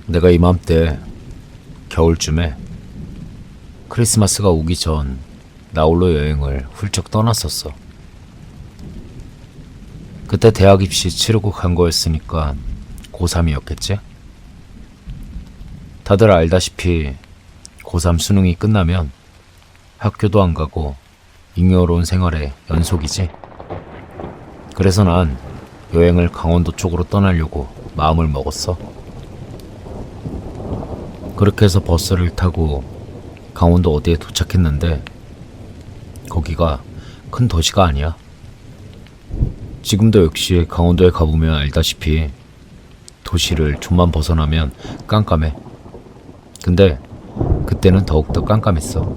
내가 이맘때 겨울쯤에 크리스마스가 오기 전 나홀로 여행을 훌쩍 떠났었어. 그때 대학 입시 치르고 간 거였으니까 고3이었겠지? 다들 알다시피 고3 수능이 끝나면 학교도 안 가고 잉여로운 생활의 연속이지. 그래서 난 여행을 강원도 쪽으로 떠나려고 마음을 먹었어. 그렇게 해서 버스를 타고 강원도 어디에 도착했는데 거기가 큰 도시가 아니야. 지금도 역시 강원도에 가보면 알다시피 도시를 좀만 벗어나면 깜깜해. 근데 그때는 더욱더 깜깜했어.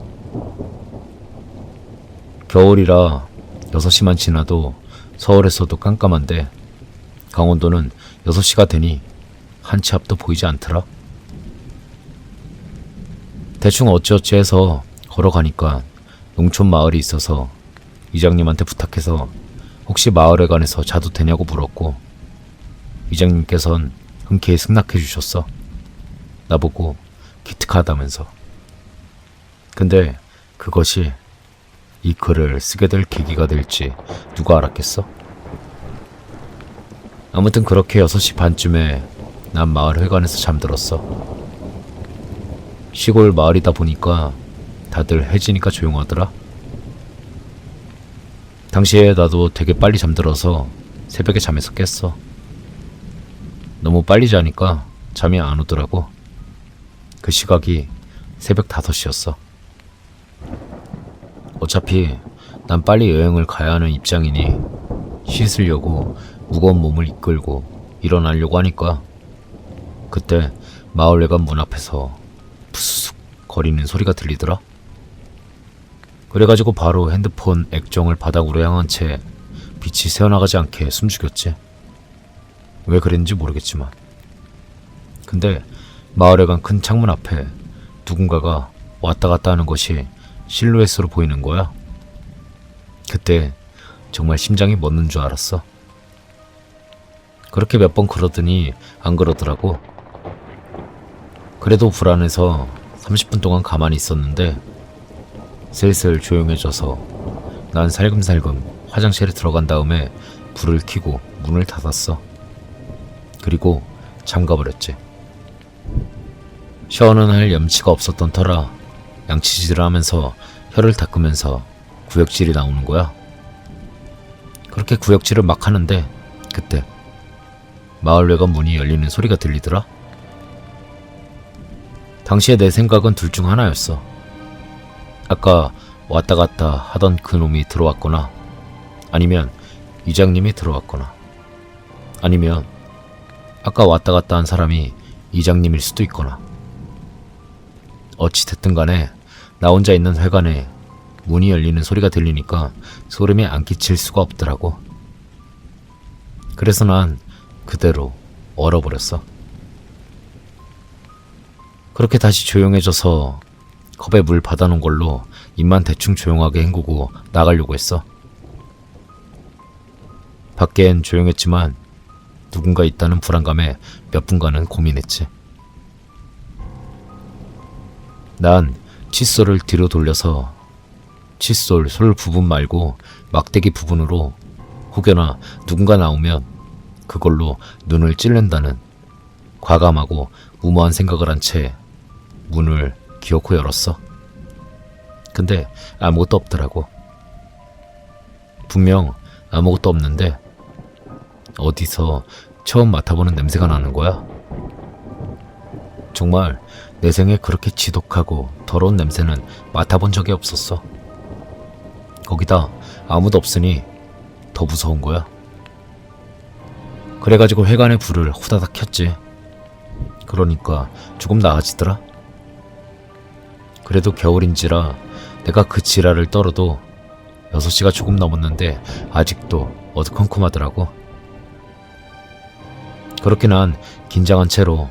겨울이라 6시만 지나도 서울에서도 깜깜한데 강원도는 6시가 되니 한 치 앞도 보이지 않더라. 대충 어찌어찌 해서 걸어가니까 농촌 마을이 있어서 이장님한테 부탁해서 혹시 마을에 관해서 자도 되냐고 물었고 이장님께선 흔쾌히 승낙해 주셨어. 나보고 기특하다면서. 근데 그것이 이 글을 쓰게 될 계기가 될지 누가 알았겠어? 아무튼 그렇게 6시 반쯤에 난 마을 회관에서 잠들었어. 시골 마을이다 보니까 다들 해지니까 조용하더라. 당시에 나도 되게 빨리 잠들어서 새벽에 잠에서 깼어. 너무 빨리 자니까 잠이 안 오더라고. 그 시각이 새벽 5시였어. 어차피 난 빨리 여행을 가야 하는 입장이니 씻으려고 무거운 몸을 이끌고 일어나려고 하니까 그때 마을 외관 문 앞에서 푸스스 거리는 소리가 들리더라. 그래가지고 바로 핸드폰 액정을 바닥으로 향한 채 빛이 새어나가지 않게 숨죽였지. 왜 그랬는지 모르겠지만. 근데 마을에 간 큰 창문 앞에 누군가가 왔다 갔다 하는 것이 실루엣으로 보이는 거야. 그때 정말 심장이 멎는 줄 알았어. 그렇게 몇 번 그러더니 안 그러더라고. 그래도 불안해서 30분 동안 가만히 있었는데 슬슬 조용해져서 난 살금살금 화장실에 들어간 다음에 불을 켜고 문을 닫았어. 그리고 잠가버렸지. 샤워는 할 염치가 없었던 터라 양치질을 하면서 혀를 닦으면서 구역질이 나오는 거야. 그렇게 구역질을 막 하는데 그때 마을 외관 문이 열리는 소리가 들리더라. 당시에 내 생각은 둘 중 하나였어. 아까 왔다 갔다 하던 그 놈이 들어왔거나 아니면 이장님이 들어왔거나 아니면 아까 왔다 갔다 한 사람이 이장님일 수도 있거나. 어찌됐든 간에 나 혼자 있는 회관에 문이 열리는 소리가 들리니까 소름이 안 끼칠 수가 없더라고. 그래서 난 그대로 얼어버렸어. 그렇게 다시 조용해져서 컵에 물 받아놓은 걸로 입만 대충 조용하게 헹구고 나가려고 했어. 밖엔 조용했지만 누군가 있다는 불안감에 몇 분간은 고민했지. 난 칫솔을 뒤로 돌려서 칫솔 솔 부분 말고 막대기 부분으로 혹여나 누군가 나오면 그걸로 눈을 찔른다는 과감하고 무모한 생각을 한 채 문을 기어코 열었어. 근데 아무것도 없더라고. 분명 아무것도 없는데 어디서 처음 맡아보는 냄새가 나는 거야. 정말 내 생에 그렇게 지독하고 더러운 냄새는 맡아본 적이 없었어. 거기다 아무도 없으니 더 무서운 거야. 그래가지고 회관의 불을 후다닥 켰지. 그러니까 조금 나아지더라. 그래도 겨울인지라 내가 그 지랄을 떨어도 6시가 조금 넘었는데 아직도 어두컴컴하더라고. 그렇게 난 긴장한 채로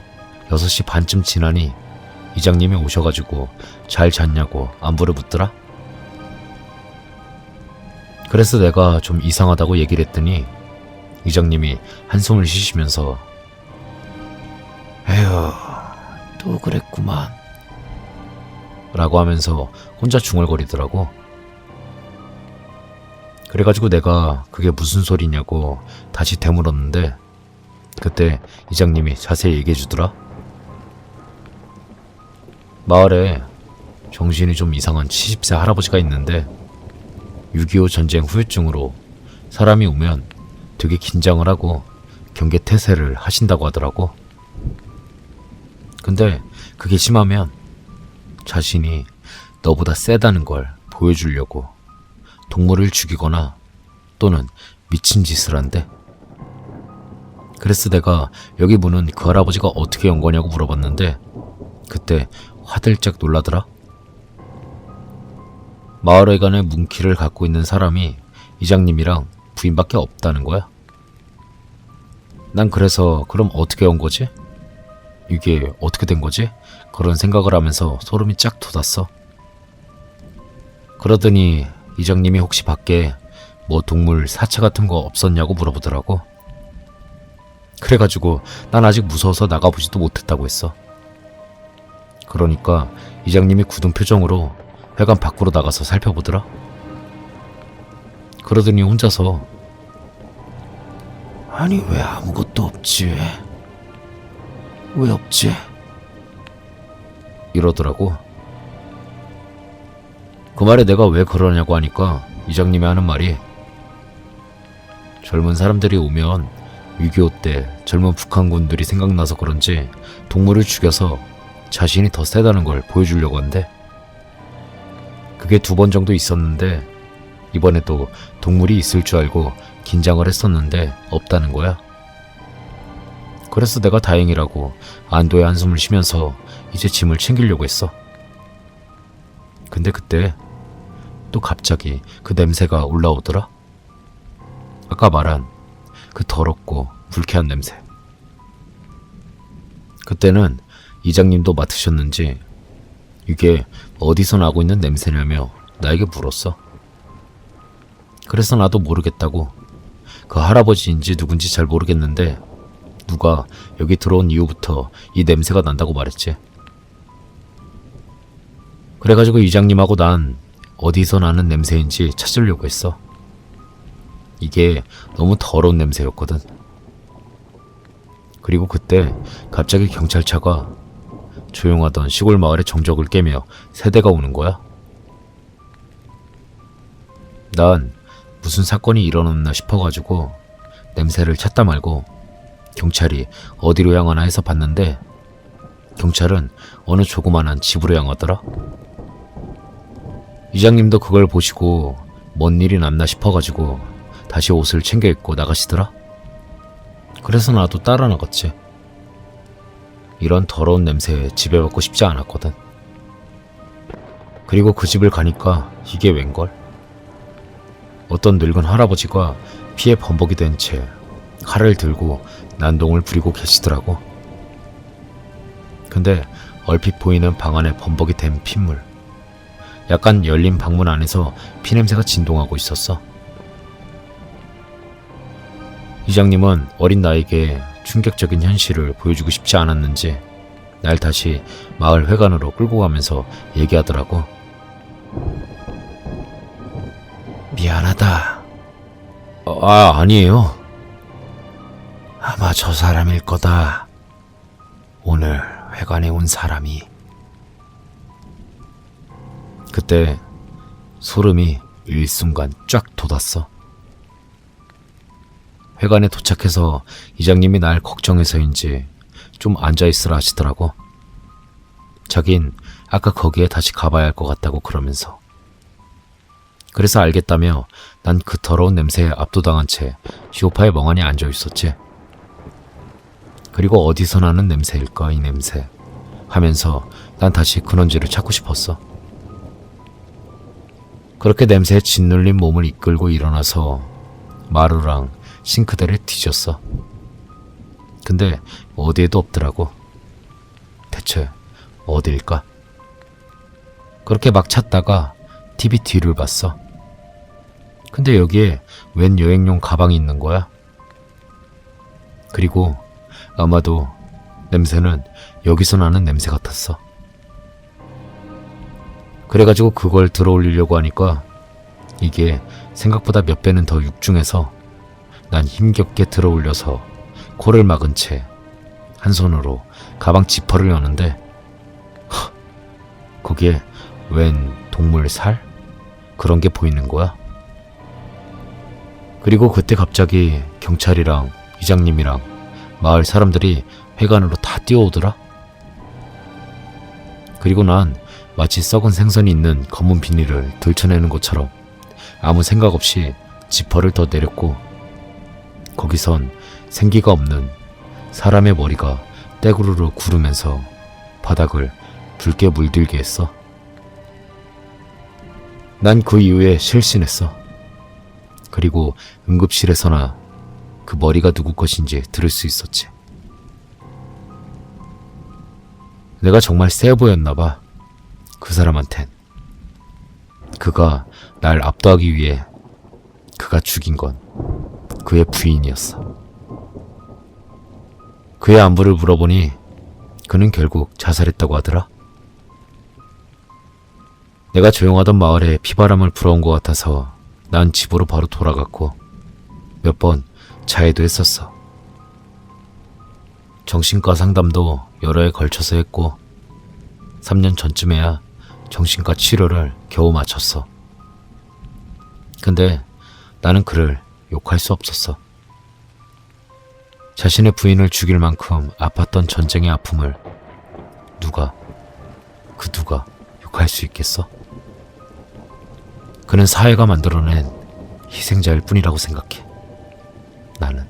6시 반쯤 지나니 이장님이 오셔가지고 잘 잤냐고 안부를 묻더라. 그래서 내가 좀 이상하다고 얘기를 했더니 이장님이 한숨을 쉬시면서 에휴, 또 그랬구만. 라고 하면서 혼자 중얼거리더라고. 그래가지고 내가 그게 무슨 소리냐고 다시 되물었는데 그때 이장님이 자세히 얘기해주더라. 마을에 정신이 좀 이상한 70세 할아버지가 있는데 6.25 전쟁 후유증으로 사람이 오면 되게 긴장을 하고 경계태세를 하신다고 하더라고. 근데 그게 심하면 자신이 너보다 세다는 걸 보여주려고 동물을 죽이거나 또는 미친 짓을 한대. 그래서 내가 여기 문은 그 할아버지가 어떻게 연 거냐고 물어봤는데 그때 화들짝 놀라더라. 마을회관의 문키를 갖고 있는 사람이 이장님이랑 부인밖에 없다는 거야. 난 그래서 그럼 어떻게 온 거지? 이게 어떻게 된 거지? 그런 생각을 하면서 소름이 쫙 돋았어. 그러더니 이장님이 혹시 밖에 뭐 동물 사체 같은 거 없었냐고 물어보더라고. 그래가지고 난 아직 무서워서 나가보지도 못했다고 했어. 그러니까 이장님이 굳은 표정으로 회관 밖으로 나가서 살펴보더라. 그러더니 혼자서 아니 왜 아무것도 없지? 왜 없지? 이러더라고. 그 말에 내가 왜 그러냐고 하니까 이장님이 하는 말이 젊은 사람들이 오면 6.25 때 젊은 북한군들이 생각나서 그런지 동물을 죽여서 자신이 더 세다는 걸 보여주려고 한대. 그게 2번 정도 있었는데 이번에도 동물이 있을 줄 알고 긴장을 했었는데 없다는 거야. 그래서 내가 다행이라고 안도의 한숨을 쉬면서 이제 짐을 챙기려고 했어. 근데 그때 또 갑자기 그 냄새가 올라오더라. 아까 말한 그 더럽고 불쾌한 냄새. 그때는 이장님도 맡으셨는지 이게 어디서 나고 있는 냄새냐며 나에게 물었어. 그래서 나도 모르겠다고. 그 할아버지인지 누군지 잘 모르겠는데 누가 여기 들어온 이후부터 이 냄새가 난다고 말했지. 그래가지고 이장님하고 난 어디서 나는 냄새인지 찾으려고 했어. 이게 너무 더러운 냄새였거든. 그리고 그때 갑자기 경찰차가 조용하던 시골 마을의 정적을 깨며 세대가 오는 거야. 난 무슨 사건이 일어났나 싶어가지고 냄새를 찾다 말고 경찰이 어디로 향하나 해서 봤는데 경찰은 어느 조그만한 집으로 향하더라. 이장님도 그걸 보시고 뭔 일이 났나 싶어가지고 다시 옷을 챙겨 입고 나가시더라. 그래서 나도 따라 나갔지. 이런 더러운 냄새에 지배받고 싶지 않았거든. 그리고 그 집을 가니까 이게 웬걸? 어떤 늙은 할아버지가 피에 범벅이 된 채 칼을 들고 난동을 부리고 계시더라고. 근데 얼핏 보이는 방 안에 범벅이 된 핏물, 약간 열린 방문 안에서 피냄새가 진동하고 있었어. 이장님은 어린 나에게 충격적인 현실을 보여주고 싶지 않았는지 날 다시 마을 회관으로 끌고 가면서 얘기하더라고. 미안하다. 아니에요. 아마 저 사람일 거다. 오늘 회관에 온 사람이. 그때 소름이 일순간 쫙 돋았어. 회관에 도착해서 이장님이 날 걱정해서인지 좀 앉아있으라 하시더라고. 자긴 아까 거기에 다시 가봐야 할 것 같다고 그러면서. 그래서 알겠다며 난 그 더러운 냄새에 압도당한 채 소파에 멍하니 앉아있었지. 그리고 어디서 나는 냄새일까 이 냄새 하면서 난 다시 근원지를 찾고 싶었어. 그렇게 냄새에 짓눌린 몸을 이끌고 일어나서 마루랑 싱크대를 뒤졌어. 근데 어디에도 없더라고. 대체 어디일까? 그렇게 막 찾다가 TV 뒤를 봤어. 근데 여기에 웬 여행용 가방이 있는 거야. 그리고 아마도 냄새는 여기서 나는 냄새 같았어. 그래가지고 그걸 들어올리려고 하니까 이게 생각보다 몇 배는 더 육중해서 난 힘겹게 들어올려서 코를 막은 채 한 손으로 가방 지퍼를 여는데 거기에 웬 동물 살? 그런 게 보이는 거야. 그리고 그때 갑자기 경찰이랑 이장님이랑 마을 사람들이 회관으로 다 뛰어오더라. 그리고 난 마치 썩은 생선이 있는 검은 비닐을 들춰내는 것처럼 아무 생각 없이 지퍼를 더 내렸고 거기선 생기가 없는 사람의 머리가 떼구르르 구르면서 바닥을 붉게 물들게 했어. 난 그 이후에 실신했어. 그리고 응급실에서나 그 머리가 누구 것인지 들을 수 있었지. 내가 정말 세 보였나봐. 그 사람한텐. 그가 날 압도하기 위해 그가 죽인 건 그의 부인이었어. 그의 안부를 물어보니 그는 결국 자살했다고 하더라. 내가 조용하던 마을에 피바람을 불어온 것 같아서 난 집으로 바로 돌아갔고 몇 번 자해도 했었어. 정신과 상담도 여러 해 걸쳐서 했고 3년 전쯤에야 정신과 치료를 겨우 마쳤어. 근데 나는 그를 욕할 수 없었어. 자신의 부인을 죽일 만큼 아팠던 전쟁의 아픔을 누가 욕할 수 있겠어? 그는 사회가 만들어낸 희생자일 뿐이라고 생각해. 나는.